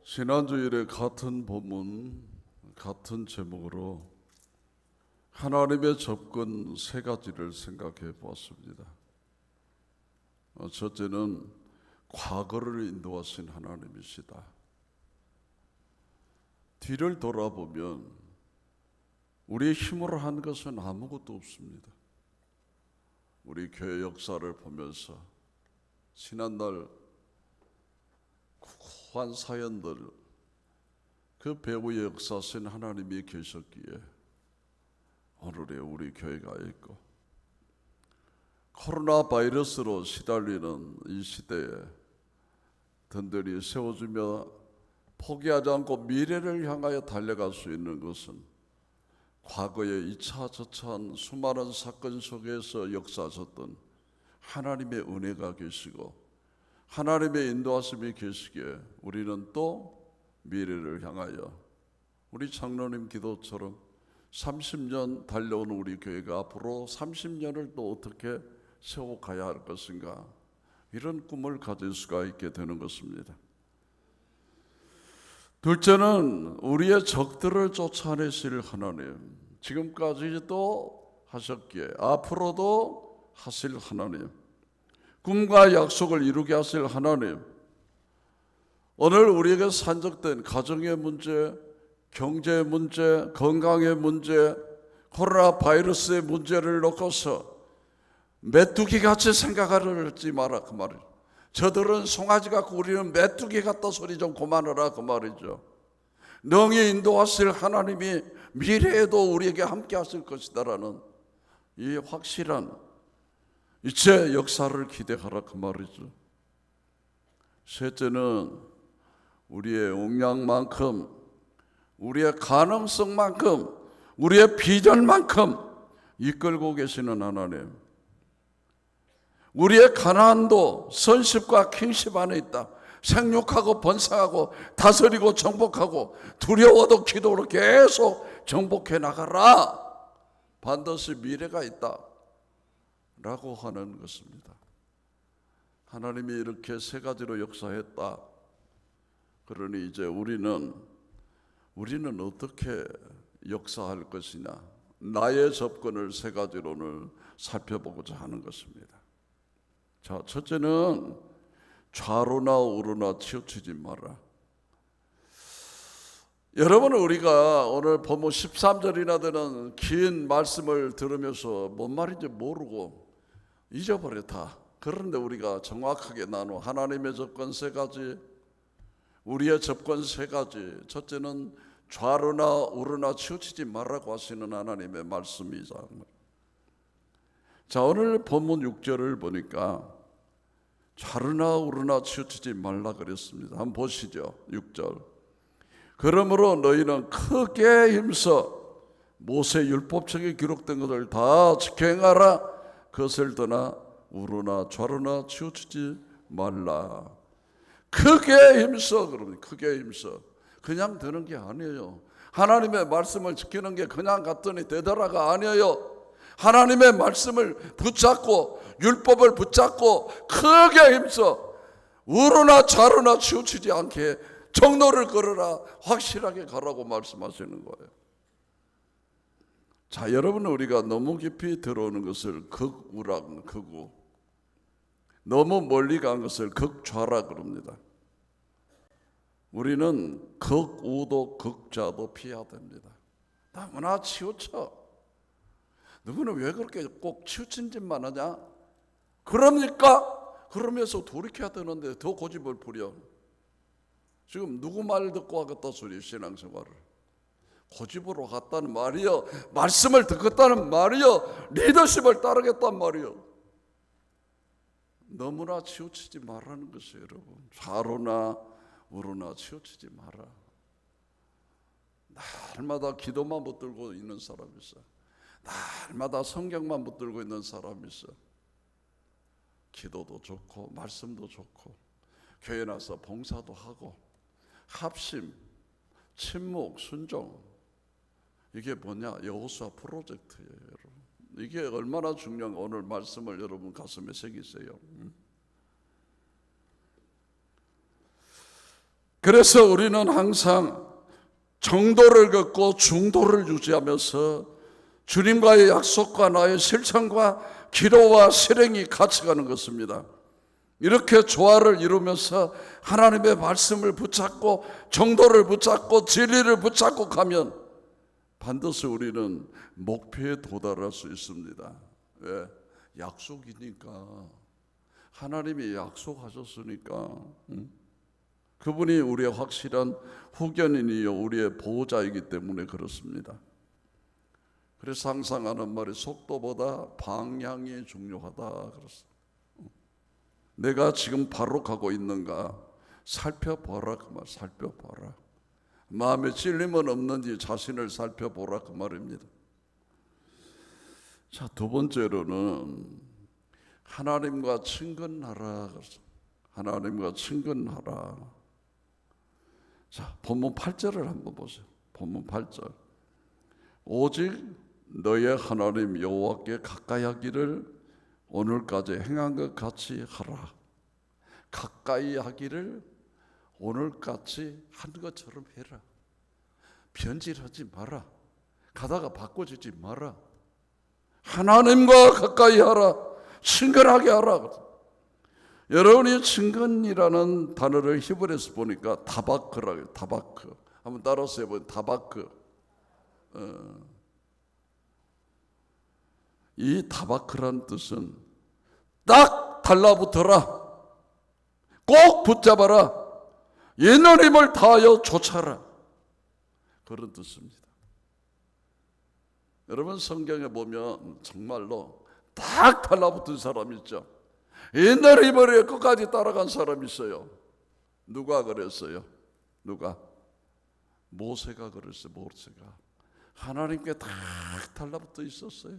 지난주일에 같은 본문, 같은 제목으로 하나님의 접근 세 가지를 생각해 보았습니다. 첫째는 과거를 인도하신 하나님이시다. 뒤를 돌아보면 우리의 힘으로 한 것은 아무것도 없습니다. 우리 교회 역사를 보면서 지난날 구한 사연들, 그 배후의 역사신 하나님이 계셨기에 오늘의 우리 교회가 있고, 코로나 바이러스로 시달리는 이 시대에 든든히 세워주며 포기하지 않고 미래를 향하여 달려갈 수 있는 것은 과거의 이차저차한 수많은 사건 속에서 역사하셨던 하나님의 은혜가 계시고 하나님의 인도하심이 계시기에 우리는 또 미래를 향하여 우리 장로님 기도처럼 30년 달려온 우리 교회가 앞으로 30년을 또 어떻게 세워가야 할 것인가, 이런 꿈을 가질 수가 있게 되는 것입니다. 둘째는 우리의 적들을 쫓아내실 하나님, 지금까지도 하셨기에 앞으로도 하실 하나님, 꿈과 약속을 이루게 하실 하나님, 오늘 우리에게 산적된 가정의 문제, 경제의 문제, 건강의 문제, 코로나 바이러스의 문제를 놓고서 메뚜기같이 생각하지 마라 그 말이에요. 저들은 송아지 같고 우리는 메뚜기 같다 소리 좀 그만하라 그 말이죠. 능히 인도하실 하나님이 미래에도 우리에게 함께 하실 것이다라는 이 확실한 이제 역사를 기대하라 그 말이죠. 셋째는 우리의 용량만큼, 우리의 가능성만큼, 우리의 비전만큼 이끌고 계시는 하나님, 우리의 가난도 선십과 킹십 안에 있다. 생육하고 번성하고 다스리고 정복하고 두려워도 기도로 계속 정복해 나가라. 반드시 미래가 있다 라고 하는 것입니다. 하나님이 이렇게 세 가지로 역사했다. 그러니 이제 우리는 어떻게 역사할 것이냐, 나의 접근을 세 가지로 오늘 살펴보고자 하는 것입니다. 자, 첫째는 좌로나 우로나 치우치지 마라. 여러분, 우리가 오늘 본문 13절이나 되는 긴 말씀을 들으면서 뭔 말인지 모르고 잊어버렸다. 그런데 우리가 정확하게 나누어 하나님의 접근 세 가지, 우리의 접근 세 가지. 첫째는 좌로나 우로나 치우치지 말라고 하시는 하나님의 말씀이자. 자, 오늘 본문 6절을 보니까 좌로나 우로나 치우치지 말라 그랬습니다. 한번 보시죠. 6절. 그러므로 너희는 크게 힘써 모세 율법책에 기록된 것을 다 지켜 행하라. 그것을 떠나 우로나 좌로나 치우치지 말라. 크게 힘써. 그러면 크게 힘써. 그냥 되는 게 아니에요. 하나님의 말씀을 지키는 게 그냥 갔더니 되더라가 아니에요. 하나님의 말씀을 붙잡고 율법을 붙잡고 크게 힘써 우로나 좌로나 치우치지 않게 정로를 걸어라. 확실하게 가라고 말씀하시는 거예요. 자, 여러분, 우리가 너무 깊이 들어오는 것을 극우라, 극우, 너무 멀리 간 것을 극좌라 그럽니다. 우리는 극우도 극좌도 피해야 됩니다. 너무나 치우쳐. 너희는 왜 그렇게 꼭 치우친 짓만 하냐? 그러니까 그러면서 돌이켜야 되는데 더 고집을 부려. 지금 누구 말 듣고 하겠다 소리, 신앙생활을 고집으로 갔다는 말이요, 말씀을 듣겠다는 말이요, 리더십을 따르겠다는 말이요. 너무나 치우치지 말라는 것이에요. 여러분, 좌로나 우로나 치우치지 마라. 날마다 기도만 붙들고 있는 사람이 있어. 날마다 성경만 붙들고 있는 사람이 있어. 기도도 좋고 말씀도 좋고 교회 나서 봉사도 하고 합심, 침묵, 순종, 이게 뭐냐? 여호수아 프로젝트예요, 여러분. 이게 얼마나 중요한, 오늘 말씀을 여러분 가슴에 새기세요. 그래서 우리는 항상 정도를 걷고 중도를 유지하면서 주님과의 약속과 나의 실천과 기도와 실행이 같이 가는 것입니다. 이렇게 조화를 이루면서 하나님의 말씀을 붙잡고 정도를 붙잡고 진리를 붙잡고 가면 반드시 우리는 목표에 도달할 수 있습니다. 왜? 약속이니까. 하나님이 약속하셨으니까. 그분이 우리의 확실한 후견인이요 우리의 보호자이기 때문에 그렇습니다. 그래서 항상 하는 말이 속도보다 방향이 중요하다 그랬어요. 내가 지금 바로 가고 있는가 살펴보라 그 말. 살펴보라. 마음에 찔림은 없는지 자신을 살펴보라 그 말입니다. 자, 두 번째로는 하나님과 친근하라 그랬어요. 하나님과 친근하라. 자, 본문 8절을 한번 보세요. 본문 8절. 오직 너의 하나님 여호와께 가까이 하기를 오늘까지 행한 것 같이 하라. 가까이 하기를 오늘같이 한 것처럼 해라. 변질하지 마라. 가다가 바꿔주지 마라. 하나님과 가까이 하라. 친근하게 하라. 여러분이 친근이라는 단어를 히브리어에서 보니까 다바크라고. 다바크. 한번 따라서 해보세요. 다바크. 이 다바크란 뜻은 딱 달라붙어라. 꼭 붙잡아라. 있는 힘을 다하여 쫓아라. 그런 뜻입니다. 여러분 성경에 보면 정말로 딱 달라붙은 사람 있죠. 있는 힘을 끝까지 따라간 사람이 있어요. 누가 그랬어요? 누가? 모세가 그랬어요. 모세가 하나님께 딱 달라붙어 있었어요.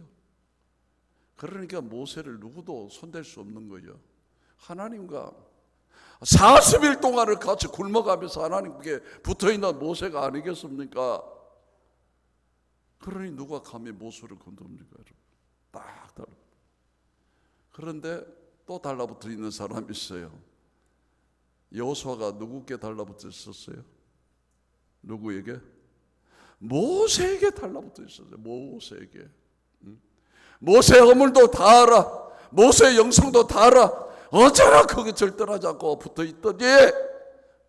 그러니까 모세를 누구도 손댈 수 없는 거예요. 하나님과 40일 동안을 같이 굶어가면서 하나님께 붙어있는 모세가 아니겠습니까? 그러니 누가 감히 모세를 건듭니까? 딱 달라. 그런데 또 달라붙어 있는 사람이 있어요. 여호수아가 누구께 달라붙어 있었어요? 누구에게? 모세에게 달라붙어 있었어요. 모세에게. 모세의 허물도 다 알아. 모세의 영성도 다 알아. 어쩌나 거기 절대하지 않고 붙어 있더니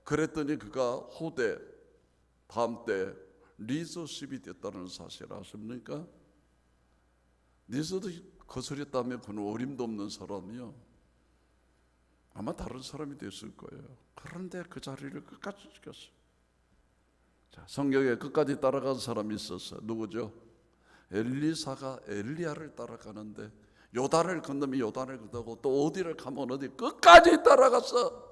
그랬더니 그가 후대 다음 때 리더십이 됐다는 사실 아십니까? 리더십 거스렸다면 그는 어림도 없는 사람이요. 아마 다른 사람이 됐을 거예요. 그런데 그 자리를 끝까지 지켰어요. 자, 성경에 끝까지 따라간 사람이 있었어요. 누구죠? 엘리사가 엘리야를 따라가는데 요단을 건너면 요단을 건너고 또 어디를 가면 어디 끝까지 따라갔어.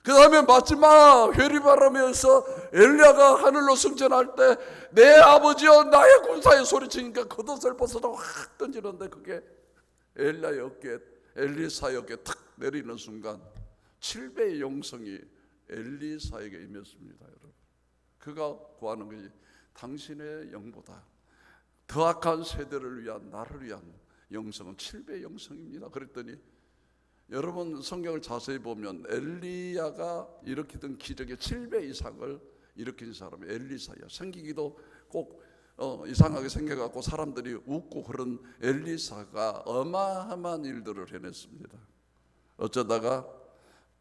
그 다음에 마지막 회리바라면서 엘리야가 하늘로 승천할 때 내 아버지여 나의 군사에 소리치니까 겉옷을 벗어서 확 던지는데 그게 엘리야의 어깨에 엘리사의 어깨에 탁 내리는 순간 7배의 영성이 엘리사에게 임했습니다. 여러분, 그가 구하는 것이 당신의 영보다 더 악한 세대를 위한 나를 위한 영성은 7배의 영성입니다. 그랬더니 여러분 성경을 자세히 보면 엘리야가 일으키던 기적의 7배 이상을 일으킨 사람이 엘리사야. 생기기도 꼭 이상하게 생겨갖고 사람들이 웃고 그런 엘리사가 어마어마한 일들을 해냈습니다. 어쩌다가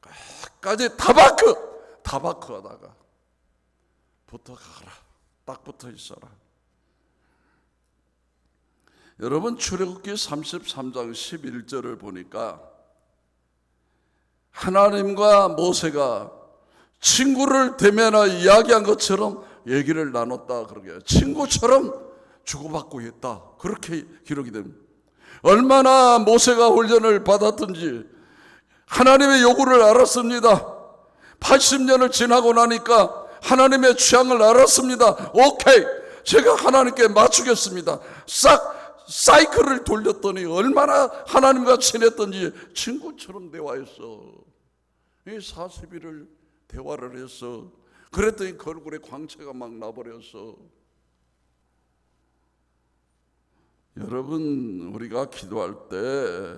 끝까지 다바크 하다가 붙어가라. 딱 붙어 있어라. 여러분 출애굽기 33장 11절을 보니까 하나님과 모세가 친구를 대면하여 이야기한 것처럼 얘기를 나눴다 그러게요. 친구처럼 주고받고 했다. 그렇게 기록이 됩니다. 얼마나 모세가 훈련을 받았든지 하나님의 요구를 알았습니다. 80년을 지나고 나니까 하나님의 취향을 알았습니다. 오케이, 제가 하나님께 맞추겠습니다. 싹 사이클을 돌렸더니 얼마나 하나님과 친했던지 친구처럼 대화했어. 이 40일을 대화를 했어. 그랬더니 그 얼굴에 광채가 막 나버렸어. 여러분, 우리가 기도할 때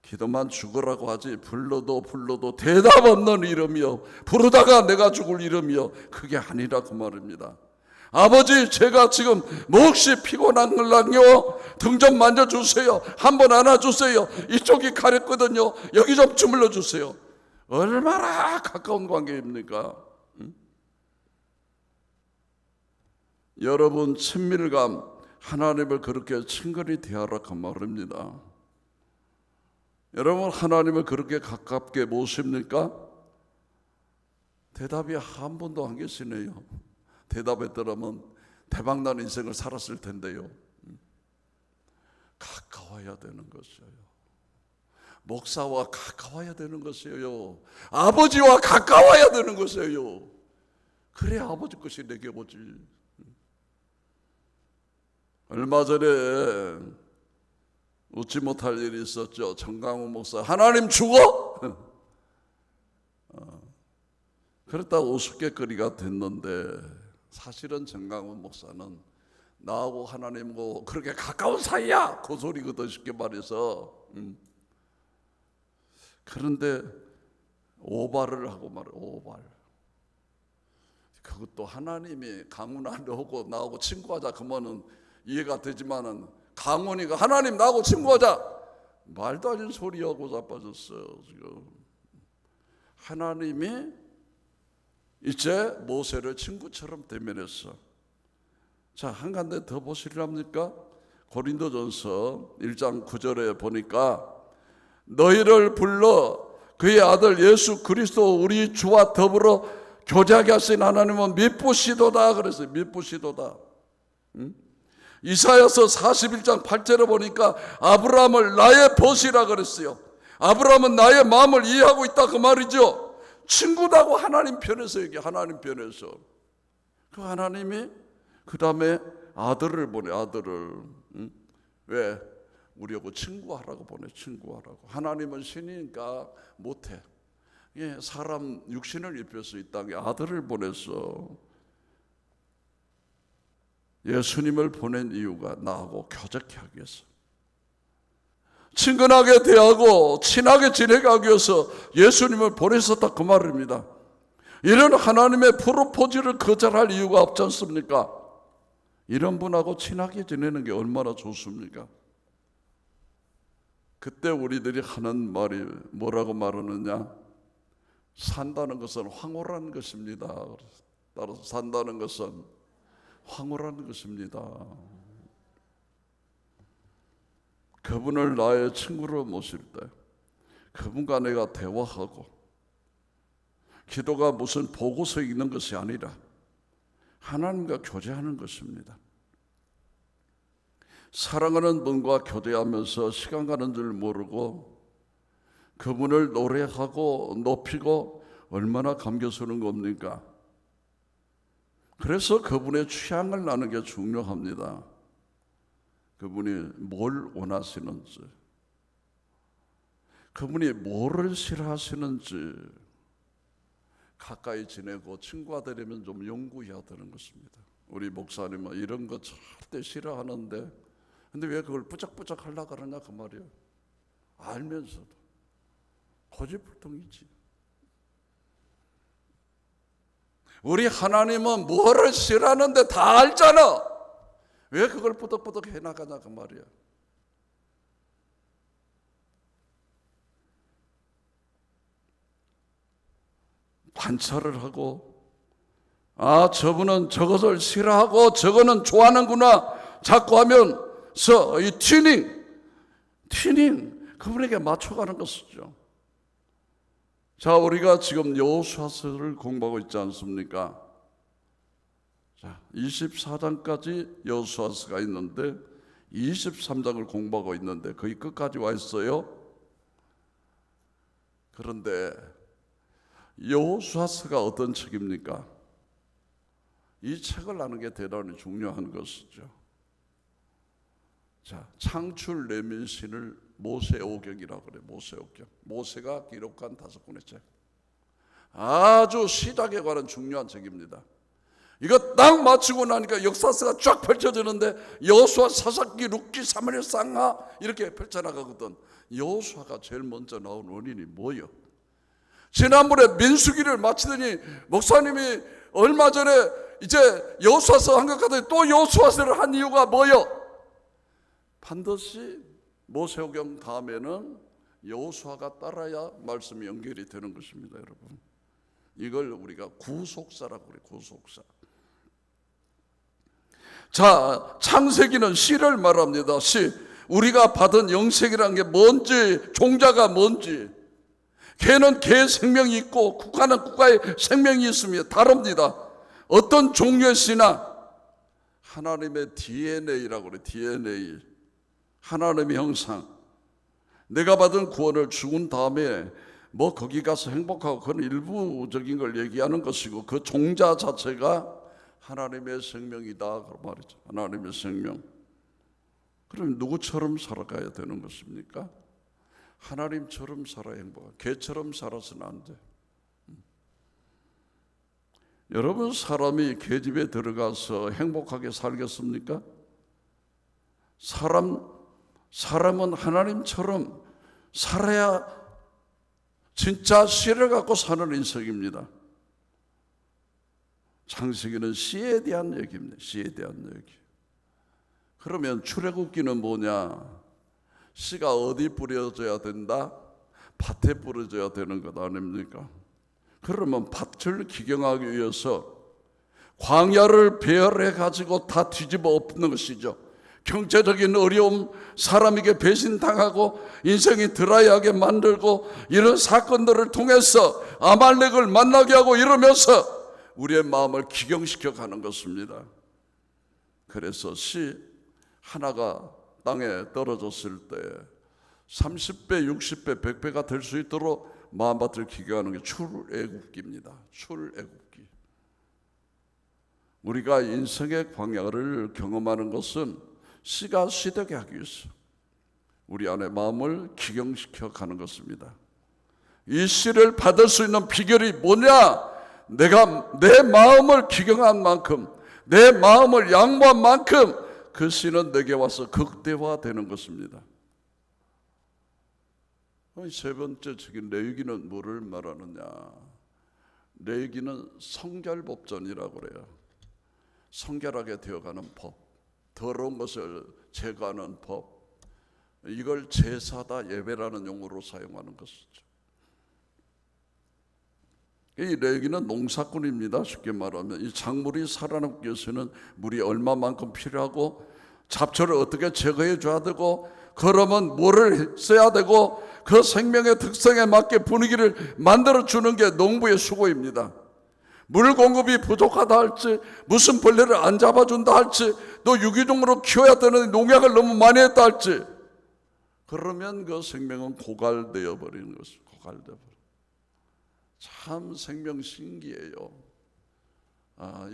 기도만 죽으라고 하지 불러도 대답 없는 이름이요, 부르다가 내가 죽을 이름이요, 그게 아니라 그 말입니다. 아버지, 제가 지금 몹시 피곤한 걸랑요, 등 좀 만져주세요, 한번 안아주세요, 이쪽이 가렵거든요, 여기 좀 주물러 주세요. 얼마나 가까운 관계입니까? 응? 여러분, 친밀감, 하나님을 그렇게 친근히 대하라 그 말입니다. 여러분, 하나님을 그렇게 가깝게 모십니까? 대답이 한 번도 안 계시네요. 대답했더라면 대박난 인생을 살았을 텐데요. 가까워야 되는 것이에요. 목사와 가까워야 되는 것이에요. 아버지와 가까워야 되는 것이에요. 그래야 아버지 것이 내게 오지. 얼마 전에 웃지 못할 일이 있었죠. 정강훈 목사, 하나님 죽어? 그랬다고 우스갯거리가 됐는데, 사실은 정강훈 목사는 나하고 하나님하고 그렇게 가까운 사이야, 그 소리거든, 쉽게 말해서. 그런데 오발을 하고 말해. 오발. 그것도 하나님이 강훈아 너하고 나하고 친구하자 그러면은 이해가 되지만은, 강훈이가 하나님 나하고 친구하자, 말도 안 되는 소리하고 자빠졌어요. 지금 하나님이 이제 모세를 친구처럼 대면했어. 자, 한 간데 더 보시렵니까? 고린도전서 1장 9절에 보니까, 너희를 불러 그의 아들 예수 그리스도 우리 주와 더불어 교제하게 하신 하나님은 미쁘시도다 그랬어요. 미쁘시도다. 이사야서 41장 8절에 보니까 아브라함을 나의 벗이라 그랬어요. 아브라함은 나의 마음을 이해하고 있다 그 말이죠. 친구다고 하나님 편에서 얘기해. 하나님 편에서. 그 하나님이 그 다음에 아들을 보내. 아들을. 왜? 우리하고 친구하라고 보내. 친구하라고. 하나님은 신이니까 못해. 예, 사람 육신을 입혀서 이 땅에 아들을 보내서 예수님을 보낸 이유가 나하고 교제케 하기 위해서, 친근하게 대하고 친하게 지내가기 위해서 예수님을 보내셨다 그 말입니다. 이런 하나님의 프로포즈를 거절할 이유가 없지 않습니까? 이런 분하고 친하게 지내는 게 얼마나 좋습니까? 그때 우리들이 하는 말이 뭐라고 말하느냐? 산다는 것은 황홀한 것입니다. 따라서 산다는 것은 황홀한 것입니다. 그분을 나의 친구로 모실 때 그분과 내가 대화하고, 기도가 무슨 보고서 읽는 것이 아니라 하나님과 교제하는 것입니다. 사랑하는 분과 교제하면서 시간 가는 줄 모르고 그분을 노래하고 높이고 얼마나 감격스러운 겁니까? 그래서 그분의 취향을 아는 게 중요합니다. 그분이 뭘 원하시는지, 그분이 뭐를 싫어하시는지 가까이 지내고 친구가 되려면 좀 연구해야 되는 것입니다. 우리 목사님은 이런 거 절대 싫어하는데, 근데 왜 그걸 부쩍부쩍 하려고 그러냐 그 말이에요. 알면서도 고집불통이지. 우리 하나님은 뭐를 싫어하는데 다 알잖아. 왜 그걸 뿌덕뿌덕 해나가냐 그 말이야. 관찰을 하고, 아, 저분은 저것을 싫어하고 저거는 좋아하는구나 자꾸 하면서 이 튜닝 그분에게 맞춰가는 것이죠. 자, 우리가 지금 여호수아서를 공부하고 있지 않습니까? 자, 24장까지 여호수아서가 있는데 23장을 공부하고 있는데 거의 끝까지 와 있어요. 그런데 여호수아서가 어떤 책입니까? 이 책을 아는 게 대단히 중요한 것이죠. 자, 창출 레민신을 모세오경이라고 그래. 모세오경. 모세가 기록한 5권의 책. 아주 시작에 관한 중요한 책입니다. 이거 딱 맞추고 나니까 역사서가 쫙 펼쳐지는데 여호수아, 사사기, 룻기, 사무엘, 상하 이렇게 펼쳐나가거든. 여호수아가 제일 먼저 나온 원인이 뭐예요? 지난번에 민수기를 마치더니 목사님이 얼마 전에 이제 여호수아서 한 것 같더니 또 여호수아서를 한 이유가 뭐예요? 반드시 모세오경 다음에는 여호수아가 따라야 말씀이 연결이 되는 것입니다, 여러분. 이걸 우리가 구속사라고 그래요. 구속사. 자, 창세기는 씨를 말합니다. 씨. 우리가 받은 영생이라는 게 뭔지, 종자가 뭔지. 개는 개의 생명이 있고 국가는 국가의 생명이 있습니다. 다릅니다. 어떤 종류의 씨나 하나님의 DNA라고 그래요. DNA. 하나님의 형상. 내가 받은 구원을 죽은 다음에 뭐 거기 가서 행복하고 그건 일부적인 걸 얘기하는 것이고 그 종자 자체가 하나님의 생명이다 그 말이죠. 하나님의 생명. 그럼 누구처럼 살아가야 되는 것입니까? 하나님처럼 살아야 행복하고 개처럼 살아서는 안 돼. 여러분 사람이 개집에 들어가서 행복하게 살겠습니까? 사람은 하나님처럼 살아야 진짜 씨를 갖고 사는 인생입니다. 창세기는 씨에 대한 얘기입니다. 씨에 대한 얘기. 그러면 출애굽기는 뭐냐? 씨가 어디 뿌려져야 된다? 밭에 뿌려져야 되는 것 아닙니까? 그러면 밭을 기경하기 위해서 광야를 배열해 가지고 다 뒤집어 엎는 것이죠. 경제적인 어려움, 사람에게 배신당하고 인생이 드라이하게 만들고 이런 사건들을 통해서 아말렉을 만나게 하고 이러면서 우리의 마음을 기경시켜 가는 것입니다. 그래서 씨 하나가 땅에 떨어졌을 때 30배, 60배, 100배가 될 수 있도록 마음밭을 기경하는 게 출애굽기입니다. 출애굽기. 우리가 인생의 광야를 경험하는 것은 씨가 씨되게 하기 위해서 우리 안에 마음을 기경시켜 가는 것입니다. 이 씨를 받을 수 있는 비결이 뭐냐? 내가 내 마음을 기경한 만큼, 내 마음을 양보한 만큼 그 씨는 내게 와서 극대화되는 것입니다. 세 번째 책인 레위기는 뭐를 말하느냐? 레위기는 성결법전이라고 그래요. 성결하게 되어가는 법, 더러운 것을 제거하는 법, 이걸 제사다 예배라는 용어로 사용하는 것이죠. 이 레위기는 농사꾼입니다. 쉽게 말하면 이 작물이 살아남기 위해서는 물이 얼마만큼 필요하고 잡초를 어떻게 제거해 줘야 되고 그러면 뭐를 써야 되고 그 생명의 특성에 맞게 분위기를 만들어 주는 게 농부의 수고입니다. 물 공급이 부족하다 할지 무슨 벌레를 안 잡아준다 할지 또 유기종으로 키워야 되는데 농약을 너무 많이 했다 할지 그러면 그 생명은 고갈되어 버리는 것입니다. 고갈되어 버려. 참 생명 신기해요.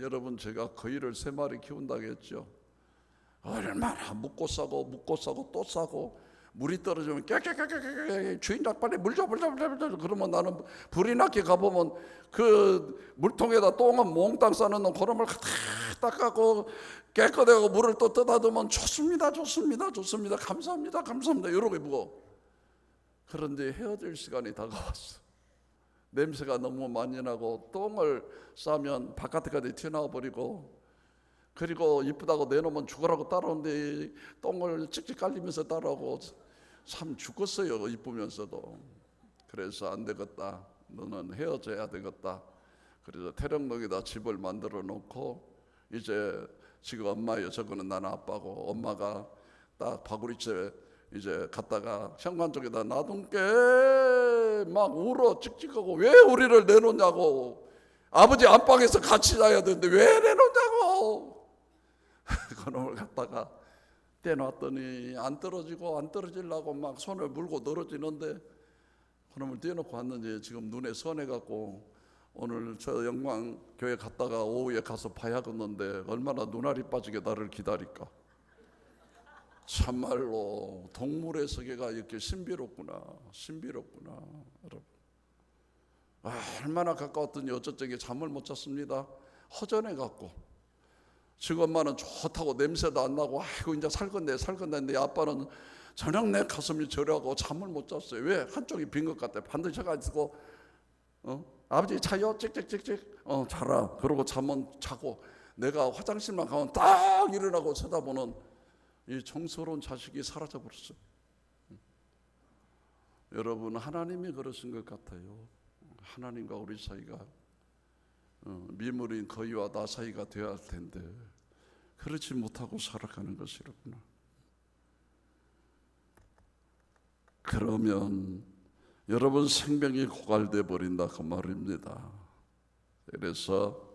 여러분 제가 거위를 3마리 키운다고 했죠. 얼마나 묵고 싸고 또 싸고 물이 떨어지면 깨깨깨깨깨 주인장 빨리 물 줘 그러면 나는 불이 나게 가보면 그 물통에다 똥은 몽땅 싸는 놈 그놈을 닦아고 깨끗하고 물을 또 떠다두면 좋습니다 감사합니다 이러고 보고 그런데 헤어질 시간이 다가왔어. 냄새가 너무 많이 나고 똥을 싸면 바깥에까지 튀어나와 버리고 그리고 이쁘다고 내놓으면 죽으라고 따라오는데 똥을 찍찍 깔리면서 따라오고 참 죽었어요. 이쁘면서도. 그래서 안 되겠다. 너는 헤어져야 되겠다. 그래서 태릉동에다 집을 만들어 놓고 이제 지금 엄마예요. 저거는 나는 아빠고 엄마가 딱 바구리째 이제 갔다가 현관 쪽에다 놔둔 게 막 울어 찍찍하고 왜 우리를 내놓냐고 아버지 안방에서 같이 자야 되는데 왜 내놓냐고 그놈을 갖다가 떼놨더니 안 떨어지려고 막 손을 물고 늘어지는데 그놈을 떼놓고 왔는지 지금 눈에 선해갖고 오늘 저 영광교회 갔다가 오후에 가서 봐야겠는데 얼마나 눈알이 빠지게 나를 기다릴까. 참말로 동물의 세계가 이렇게 신비롭구나 여러분. 얼마나 가까웠더니 어쩌저게 잠을 못 잤습니다. 허전해 갖고 지금 엄마는 좋다고 냄새도 안 나고 아이고 이제 살 건데 했는데 아빠는 저녁 내 가슴이 저려하고 잠을 못 잤어요. 왜? 한쪽이 빈 것 같아. 반드시 해가지고 아버지 자요 찍찍찍찍 자라. 그러고 잠은 자고 내가 화장실만 가면 딱 일어나고 쳐다보는 이 정서로운 자식이 사라져 버렸어요. 여러분, 하나님이 그러신 것 같아요. 하나님과 우리 사이가 미물인 거위와 나 사이가 되어야 할 텐데 그렇지 못하고 살아가는 것이로구나. 그러면 여러분 생명이 고갈돼 버린다 그 말입니다. 그래서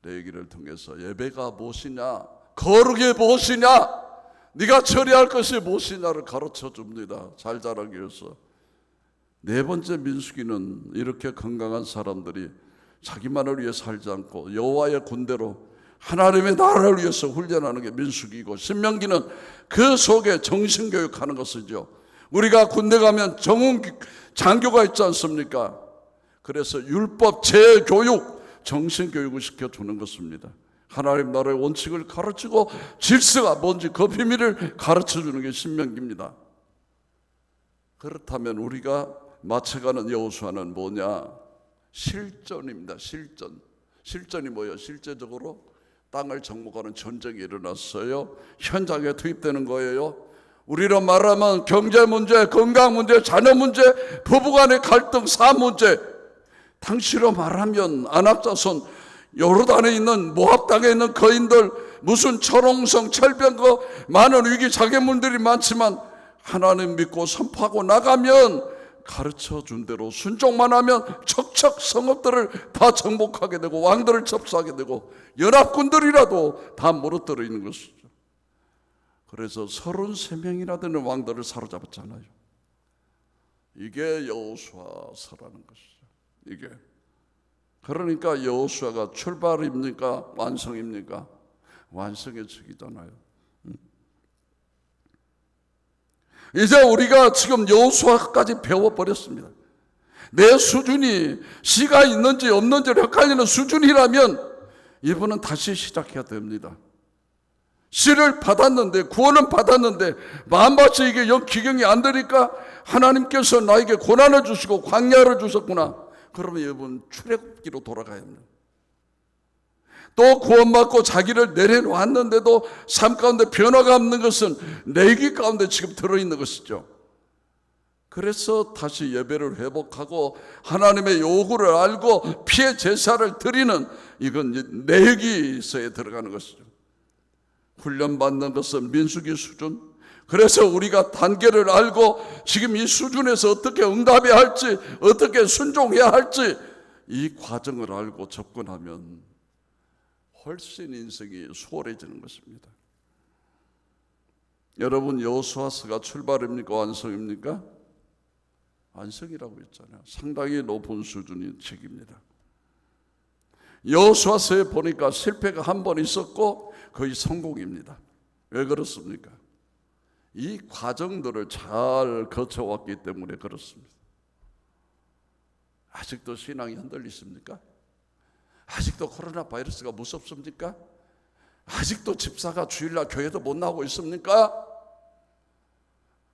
레위기를 통해서 예배가 무엇이냐, 거룩이 무엇이냐, 네가 처리할 것이 무엇이냐를 가르쳐 줍니다. 잘 자라기 위해서. 네 번째 민수기는 이렇게 건강한 사람들이 자기만을 위해 살지 않고 여호와의 군대로 하나님의 나라를 위해서 훈련하는 게 민수기고, 신명기는 그 속에 정신교육하는 것이죠. 우리가 군대 가면 정훈 장교가 있지 않습니까? 그래서 율법 재교육, 정신교육을 시켜주는 것입니다. 하나님 나라의 원칙을 가르치고 질서가 뭔지 그 비밀을 가르쳐주는 게 신명기입니다. 그렇다면 우리가 맞춰가는 여호수아는 뭐냐? 실전입니다. 실전이 뭐예요? 실제적으로 땅을 정복하는 전쟁이 일어났어요. 현장에 투입되는 거예요. 우리로 말하면 경제 문제, 건강 문제, 자녀 문제, 부부간의 갈등, 사업 문제. 당시로 말하면 안압자손, 요르단에 있는 모압 땅에 있는 거인들, 무슨 철옹성, 철병거, 많은 위기 장애물들이 많지만 하나님 믿고 선포하고 나가면 가르쳐 준 대로 순종만 하면 척척 성읍들을 다 정복하게 되고 왕들을 접수하게 되고 연합군들이라도 다 무너뜨리는 것이죠. 그래서 33명이나 되는 왕들을 사로잡았잖아요. 이게 여호수아서라는 것이죠. 이게 그러니까 여호수아가 출발입니까? 완성입니까? 완성의 책이잖아요. 이제 우리가 지금 여호수아까지 배워버렸습니다. 내 수준이 시가 있는지 없는지를 헷갈리는 수준이라면 이분은 다시 시작해야 됩니다. 시를 받았는데, 구원은 받았는데 마음밭이 이게 영 기경이 안 되니까 하나님께서 나에게 고난을 주시고 광야를 주셨구나. 그러면 여러분 출애굽기로 돌아가야 합니다. 또 구원받고 자기를 내려놓았는데도 삶 가운데 변화가 없는 것은 내기 가운데 지금 들어있는 것이죠. 그래서 다시 예배를 회복하고 하나님의 요구를 알고 피해 제사를 드리는, 이건 내기서에 들어가는 것이죠. 훈련받는 것은 민수기 수준. 그래서 우리가 단계를 알고 지금 이 수준에서 어떻게 응답해야 할지, 어떻게 순종해야 할지 이 과정을 알고 접근하면 훨씬 인생이 수월해지는 것입니다. 여러분, 여호수아서가 출발입니까? 완성입니까? 완성이라고 했잖아요. 상당히 높은 수준의 책입니다. 여호수아서에 보니까 실패가 한 번 있었고 거의 성공입니다. 왜 그렇습니까? 이 과정들을 잘 거쳐왔기 때문에 그렇습니다. 아직도 신앙이 흔들리십니까? 아직도 코로나 바이러스가 무섭습니까? 아직도 집사가 주일날 교회도 못 나오고 있습니까?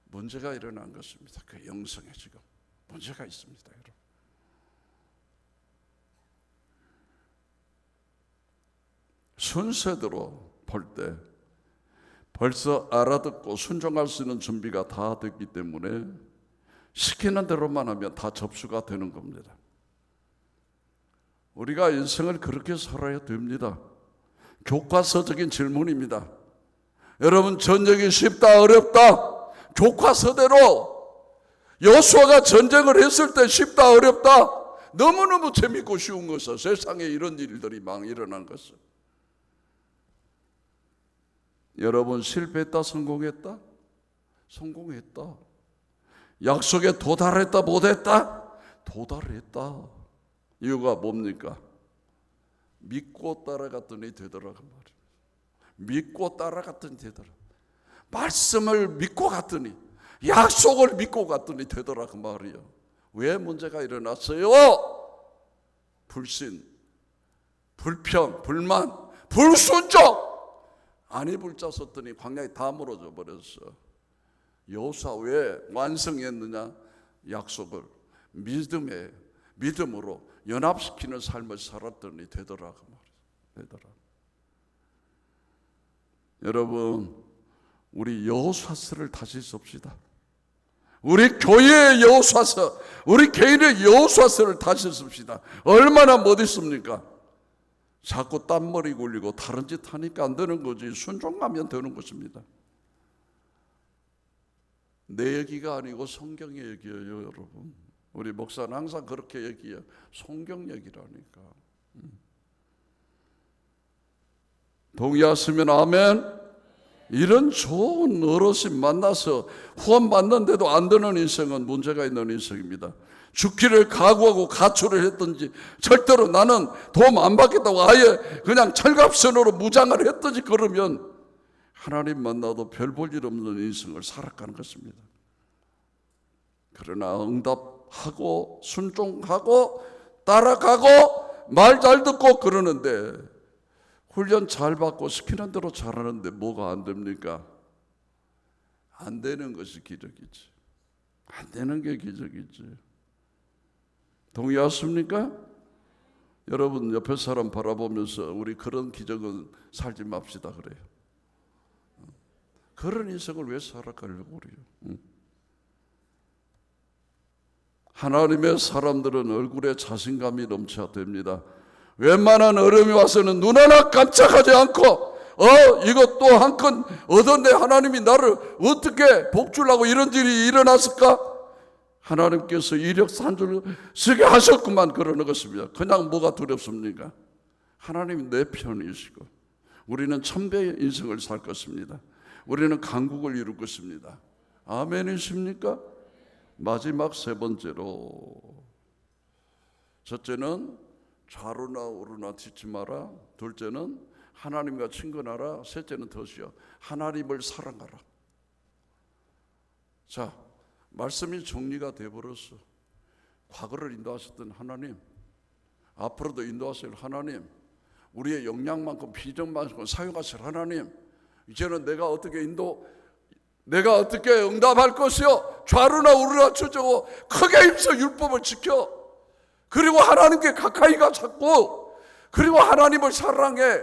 문제가 일어난 것입니다. 그 영성에 지금 문제가 있습니다, 여러분. 순서대로 볼 때 벌써 알아듣고 순종할 수 있는 준비가 다 됐기 때문에 시키는 대로만 하면 다 접수가 되는 겁니다. 우리가 인생을 그렇게 살아야 됩니다. 교과서적인 질문입니다. 여러분, 전쟁이 쉽다 어렵다? 교과서대로 여호수아가 전쟁을 했을 때 쉽다 어렵다? 너무너무 재밌고 쉬운 것은 세상에 이런 일들이 막 일어난 것은. 여러분, 실패했다 성공했다? 성공했다. 약속에 도달했다 못했다? 도달했다. 이유가 뭡니까? 믿고 따라갔더니 되더라 그 말이에요. 믿고 따라갔더니 되더라. 말씀을 믿고 갔더니, 약속을 믿고 갔더니 되더라 그 말이에요. 왜 문제가 일어났어요? 불신, 불평, 불만, 불순종. 아니 불자 썼더니 광야에 다 무너져 버렸어. 여호수아 왜 완성했느냐? 약속을 믿음으로 연합시키는 삶을 살았더니 되더라 그 말이야. 되더라. 여러분, 우리 여호수아서를 다시 씁시다. 우리 교회의 여호수아서, 우리 개인의 여호수아서를 다시 씁시다. 얼마나 못 있습니까? 자꾸 딴머리 굴리고 다른 짓 하니까 안 되는 거지. 순종하면 되는 것입니다. 내 얘기가 아니고 성경의 얘기예요, 여러분. 우리 목사는 항상 그렇게 얘기해요. 성경 얘기라니까. 동의하시면 아멘. 이런 좋은 어르신 만나서 후원 받는데도 안 되는 인생은 문제가 있는 인생입니다. 죽기를 각오하고 가출을 했든지, 절대로 나는 도움 안 받겠다고 아예 그냥 철갑선으로 무장을 했든지, 그러면 하나님 만나도 별 볼 일 없는 인생을 살아가는 것입니다. 그러나 응답하고 순종하고 따라가고 말 잘 듣고 그러는데, 훈련 잘 받고 시키는 대로 잘하는데 뭐가 안 됩니까? 안 되는 것이 기적이지. 안 되는 게 기적이지. 동의하십니까? 여러분, 옆에 사람 바라보면서 우리 그런 기적은 살지 맙시다 그래요. 그런 인생을 왜 살아가려고 그래요? 하나님의 사람들은 얼굴에 자신감이 넘쳐야 됩니다. 웬만한 어려움이 와서는 눈 하나 깜짝하지 않고 이거 또 한 건 얻었네, 하나님이 나를 어떻게 복주려고 이런 일이 일어났을까? 하나님께서 이력산주를 쓰게 하셨구만, 그러는 것입니다. 그냥 뭐가 두렵습니까? 하나님이 내 편이시고 우리는 천배의 인생을 살 것입니다. 우리는 강국을 이룰 것입니다. 아멘이십니까? 마지막 세 번째로, 첫째는 좌로나 우로나 튀지 마라. 둘째는 하나님과 친근하라. 셋째는 덫이요, 하나님을 사랑하라. 자, 말씀이 정리가 되어버렸어. 과거를 인도하셨던 하나님, 앞으로도 인도하실 하나님, 우리의 역량만큼 비전만큼 사용하실 하나님, 이제는 내가 어떻게 응답할 것이요, 좌로나 우로나 쳐주고 크게 힘써 율법을 지켜, 그리고 하나님께 가까이 가 자꾸, 그리고 하나님을 사랑해.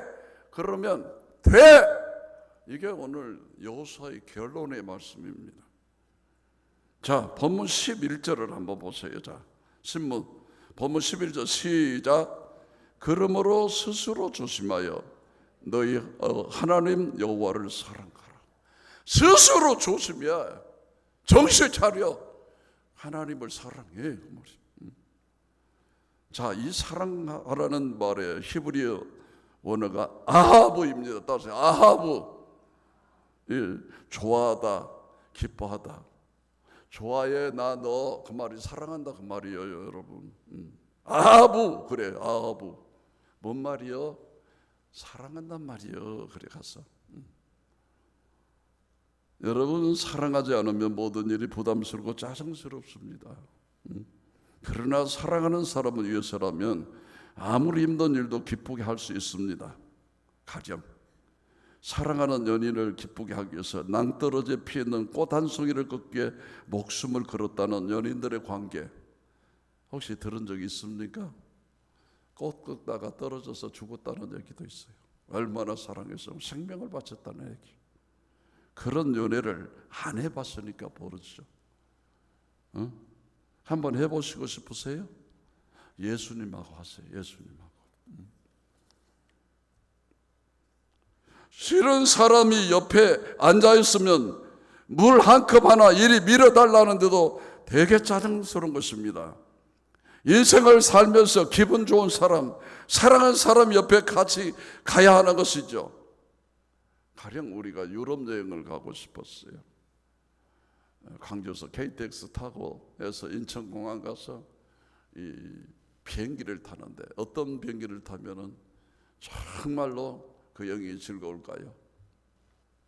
그러면 돼. 이게 오늘 여호수아의 결론의 말씀입니다. 자, 본문 11절을 한번 보세요. 자, 신문 본문 11절 시작. 그러므로 스스로 조심하여 너희 하나님 여호와를 사랑하라. 스스로 조심해. 정신 차려. 하나님을 사랑해. 자, 이 사랑하라는 말의 히브리어 원어가 아하브입니다. 따라서 아하브. 좋아하다, 기뻐하다. 좋아해, 나 너, 그 말이 사랑한다 그 말이에요, 여러분. 아하브, 그래, 아하브. 뭔 말이요? 사랑한단 말이요. 그래 가서. 여러분, 사랑하지 않으면 모든 일이 부담스럽고 짜증스럽습니다. 그러나 사랑하는 사람을 위해서라면 아무리 힘든 일도 기쁘게 할 수 있습니다. 가령 사랑하는 연인을 기쁘게 하기 위해서 낭떠러지에 피어있는 꽃 한 송이를 걷기에 목숨을 걸었다는 연인들의 관계, 혹시 들은 적이 있습니까? 꽃 걷다가 떨어져서 죽었다는 얘기도 있어요. 얼마나 사랑해서 생명을 바쳤다는 얘기. 그런 연애를 안 해봤으니까 모르죠. 한번 해보시고 싶으세요? 예수님하고 하세요. 예수님하고. 싫은 사람이 옆에 앉아있으면 물 한 컵 하나 이리 밀어달라는데도 되게 짜증스러운 것입니다. 인생을 살면서 기분 좋은 사람, 사랑하는 사람 옆에 같이 가야 하는 것이죠. 가령 우리가 유럽 여행을 가고 싶었어요. 광주에서 KTX 타고 해서 인천공항 가서 이 비행기를 타는데, 어떤 비행기를 타면은 정말로 그 여행이 즐거울까요?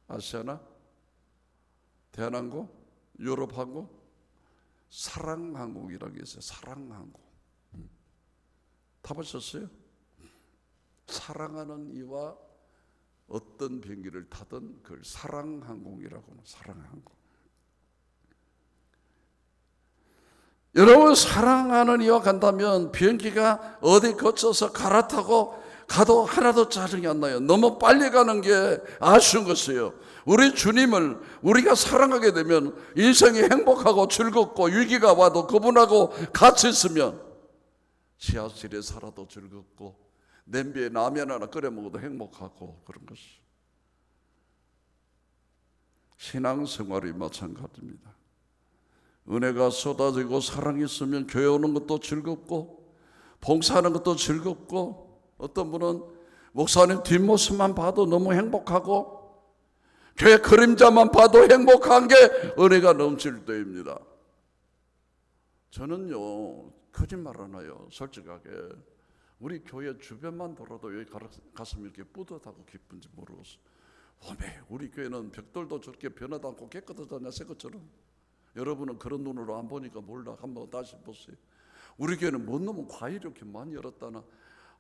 아시아나? 대한항공? 유럽항공? 사랑항공이라는 게 있어요. 사랑항공. 타보셨어요? 사랑하는 이와 어떤 비행기를 타든 그걸 사랑항공이라고 하는 사랑항공. 여러분, 사랑하는 이와 간다면 비행기가 어디 거쳐서 갈아타고 가도 하나도 짜증이 안 나요. 너무 빨리 가는 게 아쉬운 것이에요. 우리 주님을 우리가 사랑하게 되면 인생이 행복하고 즐겁고, 위기가 와도 그분하고 같이 있으면 지하실에 살아도 즐겁고, 냄비에 라면 하나 끓여 먹어도 행복하고, 그런 것이 신앙생활이 마찬가지입니다. 은혜가 쏟아지고 사랑이 있으면 교회 오는 것도 즐겁고, 봉사하는 것도 즐겁고, 어떤 분은 목사님 뒷모습만 봐도 너무 행복하고, 교회 그림자만 봐도 행복한 게 은혜가 넘칠 때입니다. 저는요, 거짓말 안 해요. 솔직하게 우리 교회 주변만 돌아도 여기 가슴이 이렇게 뿌듯하고 기쁜지 모르겠어요. 어메, 우리 교회는 벽돌도 저렇게 변하지 않고 깨끗하잖냐, 새 것처럼. 여러분은 그런 눈으로 안 보니까 몰라. 한번 다시 보세요. 우리 교회는 뭔 놈은 과일 이렇게 많이 열었다나.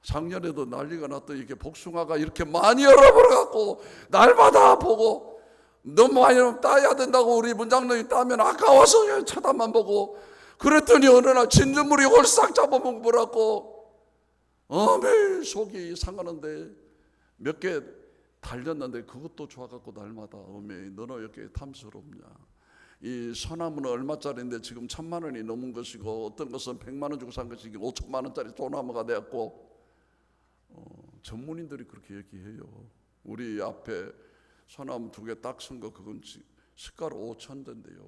작년에도 난리가 났더니 이렇게 복숭아가 이렇게 많이 열어버려갖고 날마다 보고, 너무 많이 따야 된다고 우리 문장님이 따면 아까워서 쳐다만 보고, 그랬더니 어느 날 진주물이 홀싹 잡아먹어버렸고, 매일 속이 상하는데 몇 개 달렸는데 그것도 좋아갖고 날마다 너는 이렇게 탐스럽냐. 이 소나무는 얼마짜리인데 지금 1,000만 원이 넘은 것이고, 어떤 것은 100만 원 주고 산 것이 5천만 원짜리 소나무가 되었고, 전문인들이 그렇게 얘기해요. 우리 앞에 소나무 2개 딱 쓴 거 그건 시가로 5,000대인데요.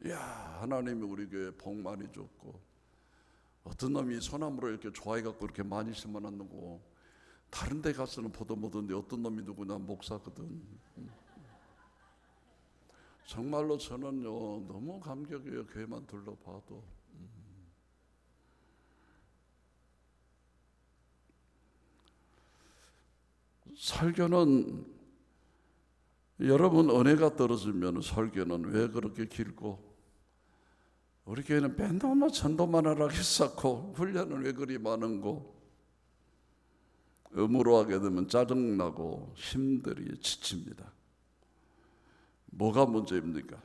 이야, 하나님이 우리 교회 복 많이 줬고, 어떤 놈이 소나무를 이렇게 좋아해갖고 이렇게 많이 심어놨는고, 다른 데 가서는 보도 못하는데 어떤 놈이 누구냐, 목사거든. 정말로 저는요, 너무 감격이에요. 교회만 둘러봐도. 설교는, 여러분 은혜가 떨어지면 설교는 왜 그렇게 길고, 우리 교회는 맨날 전도만 하라고 했었고, 훈련은 왜 그리 많은고, 의무로 하게 되면 짜증나고 힘들이 지칩니다. 뭐가 문제입니까?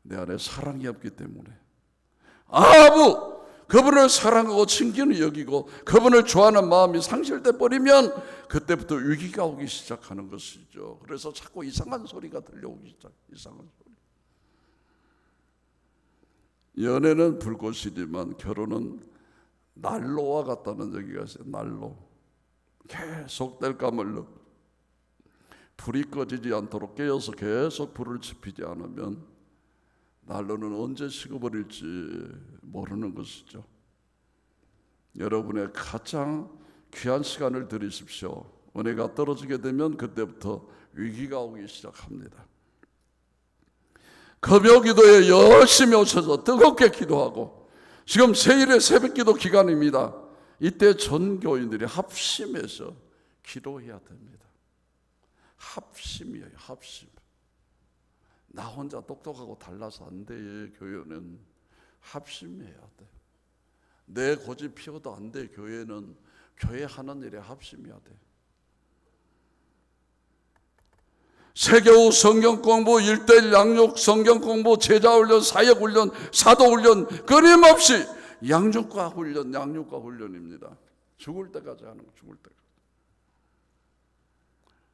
내 안에 사랑이 없기 때문에. 아부! 그분을 사랑하고 친근히 여기고 그분을 좋아하는 마음이 상실돼 버리면 그때부터 위기가 오기 시작하는 것이죠. 그래서 자꾸 이상한 소리가 들려오기 시작. 이상한 소리. 연애는 불꽃이지만 결혼은 난로와 같다는 얘기가 있어요. 난로. 계속 뗄감을 넣고 불이 꺼지지 않도록 깨어서 계속 불을 지피지 않으면 난로는 언제 식어버릴지 모르는 것이죠. 여러분의 가장 귀한 시간을 들이십시오. 은혜가 떨어지게 되면 그때부터 위기가 오기 시작합니다. 금요기도에 열심히 오셔서 뜨겁게 기도하고, 지금 세일의 새벽기도 기간입니다. 이때 전 교인들이 합심해서 기도해야 됩니다. 합심이에요. 합심. 나 혼자 똑똑하고 달라서 안 돼. 교회는 합심해야 돼. 내 고집 피워도 안 돼. 교회는 교회 하는 일에 합심해야 돼. 세계우 성경공부, 1:1 양육 성경공부, 제자훈련, 사역훈련, 사도훈련, 끊임없이 양육과 훈련입니다. 죽을 때까지 하는 거, 죽을 때까지.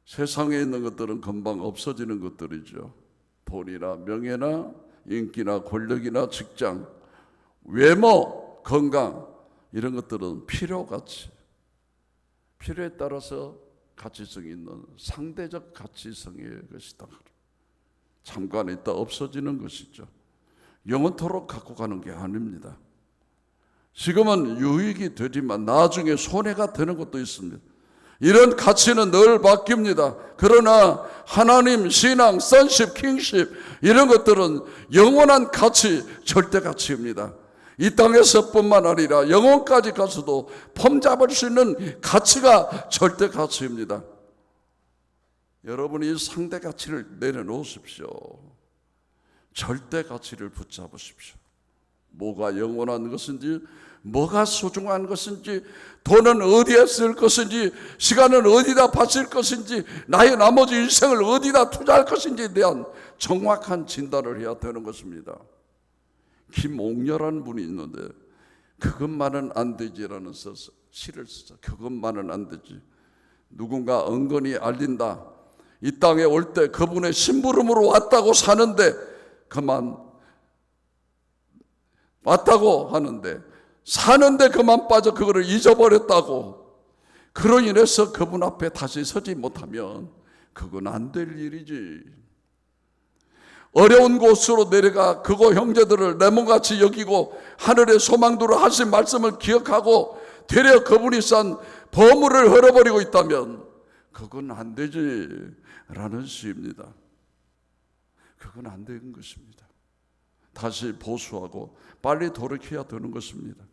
세상에 있는 것들은 금방 없어지는 것들이죠. 돈이나 명예나 인기나 권력이나 직장, 외모, 건강, 이런 것들은 필요에 따라서 가치성이 있는 상대적 가치성의 것이다. 잠깐 있다 없어지는 것이죠. 영원토록 갖고 가는 게 아닙니다. 지금은 유익이 되지만 나중에 손해가 되는 것도 있습니다. 이런 가치는 늘 바뀝니다. 그러나 하나님, 신앙, 선십, 킹십, 이런 것들은 영원한 가치, 절대 가치입니다. 이 땅에서뿐만 아니라 영혼까지 가서도 폼잡을 수 있는 가치가 절대 가치입니다. 여러분이 상대 가치를 내려놓으십시오. 절대 가치를 붙잡으십시오. 뭐가 영원한 것인지, 뭐가 소중한 것인지, 돈은 어디에 쓸 것인지, 시간은 어디다 바칠 것인지, 나의 나머지 인생을 어디다 투자할 것인지에 대한 정확한 진단을 해야 되는 것입니다. 김옥렬라는 분이 있는데 그것만은 안 되지라는 시를 써서 그것만은 안 되지. 누군가 은근히 알린다. 이 땅에 올 때 그분의 심부름으로 왔다고 사는데 그만 왔다고 하는데 사는데 그만 빠져 그거를 잊어버렸다고. 그로 인해서 그분 앞에 다시 서지 못하면 그건 안 될 일이지. 어려운 곳으로 내려가 그곳 형제들을 내 몸같이 여기고 하늘의 소망두로 하신 말씀을 기억하고 되려 그분이 싼 보물을 흘려버리고 있다면 그건 안 되지 라는 시입니다. 그건 안 되는 것입니다. 다시 보수하고 빨리 돌이켜야 되는 것입니다.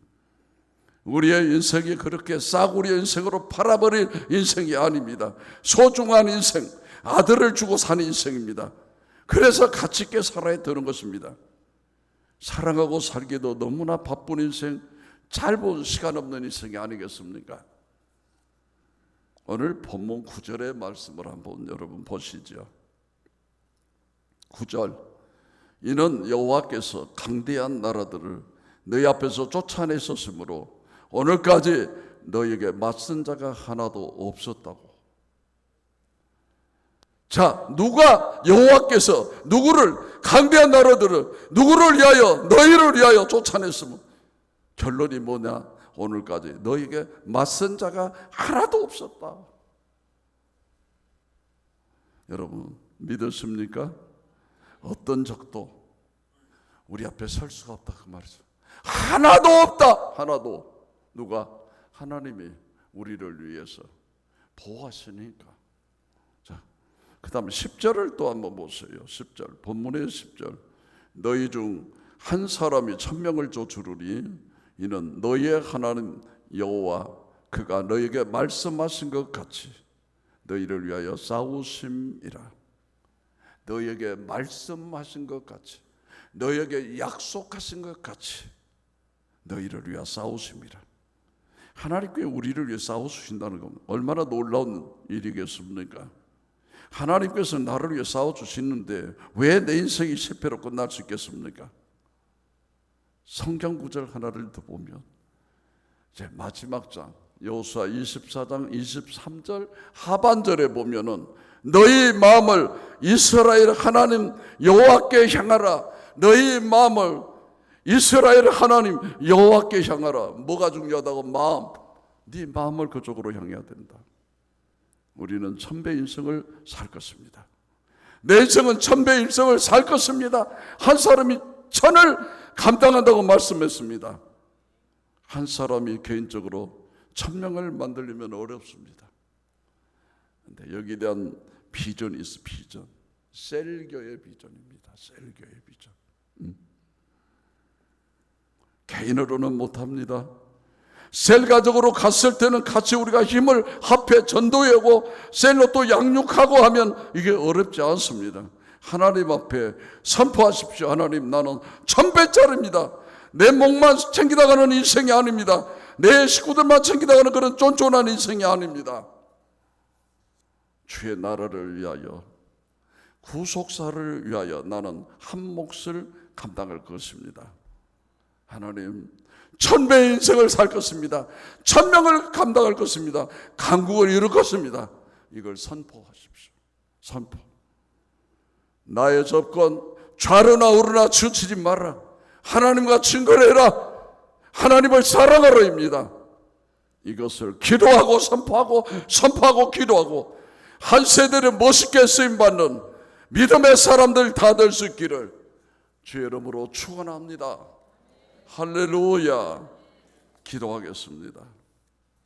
우리의 인생이 그렇게 싸구려 인생으로 팔아버릴 인생이 아닙니다. 소중한 인생, 아들을 주고 사는 인생입니다. 그래서 가치 있게 살아야 되는 것입니다. 사랑하고 살기도 너무나 바쁜 인생, 짧은 시간 없는 인생이 아니겠습니까? 오늘 본문 9절의 말씀을 한번 여러분 보시죠. 9절, 이는 여호와께서 강대한 나라들을 너희 앞에서 쫓아내셨으므로 오늘까지 너희에게 맞선 자가 하나도 없었다고. 자, 누가 여호와께서 누구를, 강대한 나라들을 누구를 위하여, 너희를 위하여 쫓아냈으면 결론이 뭐냐? 오늘까지 너희에게 맞선 자가 하나도 없었다. 여러분 믿으십니까? 어떤 적도 우리 앞에 설 수가 없다 그 말이죠. 하나도 없다. 하나도. 누가? 하나님이 우리를 위해서 보호하시니까. 자, 그 다음에 10절을 또 한번 보세요. 10절, 본문의 10절. 너희 중 한 사람이 1000명을 쫓으리니 이는 너희의 하나님 여호와 그가 너희에게 말씀하신 것 같이 너희를 위하여 싸우심이라. 너희에게 말씀하신 것 같이, 너희에게 약속하신 것 같이 너희를 위하여 싸우심이라. 하나님께 우리를 위해 싸워주신다는 건 얼마나 놀라운 일이겠습니까? 하나님께서 나를 위해 싸워주시는데 왜 내 인생이 실패로 끝날 수 있겠습니까? 성경 구절 하나를 더 보면 이제 마지막 장 여호수아 24장 23절 하반절에 보면은 너희 마음을 이스라엘 하나님 여호와께 향하라. 너희 마음을 이스라엘 하나님 여호와께 향하라. 뭐가 중요하다고? 마음. 네 마음을 그쪽으로 향해야 된다. 우리는 천배 인생을 살 것입니다. 내 인생은 천배 인생을 살 것입니다. 한 사람이 천을 감당한다고 말씀했습니다. 한 사람이 개인적으로 1000명을 만들려면 어렵습니다. 근데 여기에 대한 비전이 있어. 비전. 셀교의 비전입니다. 셀교의 비전. 개인으로는 못합니다. 셀 가족으로 갔을 때는 같이 우리가 힘을 합해 전도하고 셀로 또 양육하고 하면 이게 어렵지 않습니다. 하나님 앞에 선포하십시오. 하나님, 나는 1000배짜리입니다. 내 목만 챙기다 가는 인생이 아닙니다. 내 식구들만 챙기다 가는 그런 쫀쫀한 인생이 아닙니다. 주의 나라를 위하여, 구속사를 위하여 나는 한 몫을 감당할 것입니다. 하나님, 1000배의 인생을 살 것입니다. 1000명을 감당할 것입니다. 강국을 이룰 것입니다. 이걸 선포하십시오. 선포. 나의 접건 좌르나 우르나 치우치지 마라. 하나님과 친거를 해라. 하나님을 사랑하라입니다. 이것을 기도하고 선포하고 선포하고 기도하고 한 세대를 멋있게 쓰임받는 믿음의 사람들 다 될 수 있기를 주의 이름으로 축원합니다. 할렐루야. 기도하겠습니다.